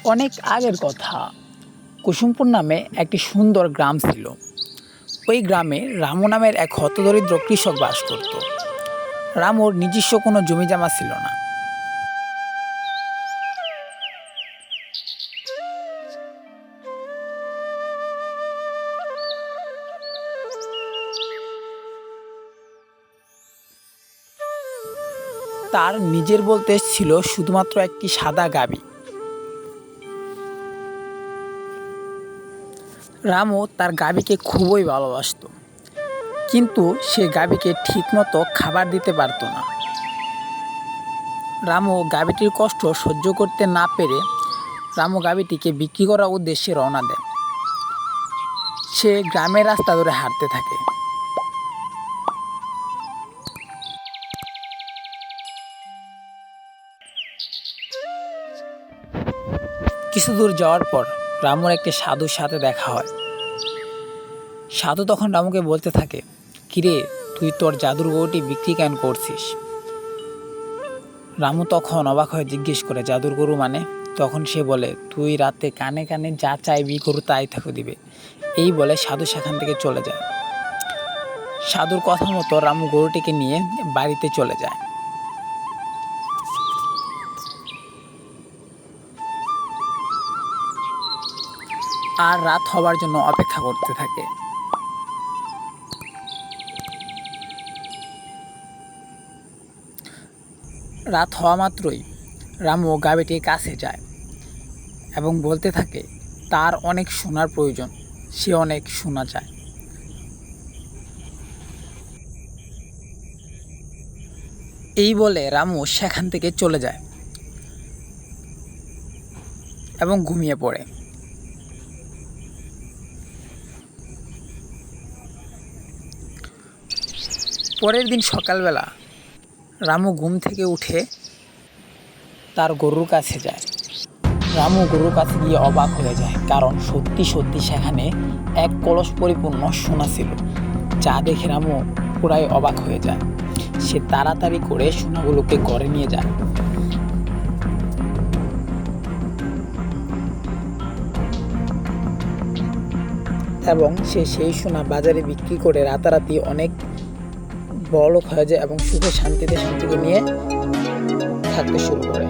অনেক আগের কথা। কুসুমপুর নামে একটি সুন্দর গ্রাম ছিল। ওই গ্রামে রামু নামের এক হতদরিদ্র কৃষক বাস করত। রামুর নিজস্ব কোনো জমিজমা ছিল না। তার নিজের বলতে ছিল শুধুমাত্র একটি সাদা গাভী। রামু তার গাভীকে খুবই ভালোবাসত, কিন্তু সে গাভীকে ঠিকমতো খাবার দিতে পারত না। রামু গাভীটির কষ্ট সহ্য করতে না পেরে রামু গাভীটিকে বিক্রি করার উদ্দেশ্যে রওনা দেয়। সে গ্রামের রাস্তা ধরে হাঁটতে থাকে। কিছু দূর যাওয়ার পর রামুর একটি সাধুর সাথে দেখা হয়। সাধু তখন রামুকে বলতে থাকে, কিরে, তুই তোর জাদুর গরুটি বিক্রি কেন করছিস? রামু তখন অবাক হয়ে জিজ্ঞেস করে, জাদুর গরু মানে? তখন সে বলে, তুই রাতে কানে কানে যা চাইবি গরু তাই থেকে দিবে। এই বলে সাধু সেখান থেকে চলে যায়। সাধুর কথা মতো রামু গরুটিকে নিয়ে বাড়িতে চলে যায়। আর রাত হবার জন্য অপেক্ষা করতে থাকে। রাত হওয়া মাত্রই রামু গাভীটির কাছে যায় এবং বলতে থাকে তার অনেক সোনার প্রয়োজন, সে অনেক সোনা চায়। এই বলে রামু সেখান থেকে চলে যায় এবং ঘুমিয়ে পড়ে। পরের দিন সকালবেলা রামু ঘুম থেকে উঠে তার গরুর কাছে যায়। রামু গরুর কাছে গিয়ে অবাক হয়ে যায়, কারণ সত্যি সত্যি সেখানে এক কলস পরিপূর্ণ সোনা ছিল, যা দেখে রামু পুরাই অবাক হয়ে যায়। সে তাড়াতাড়ি করে সোনাগুলোকে ঘরে নিয়ে যায় এবং সে সেই সোনা বাজারে বিক্রি করে রাতারাতি অনেক বড়লোক হয়ে যায় এবং সুখে শান্তিতে নিয়ে থাকতে শুরু করে।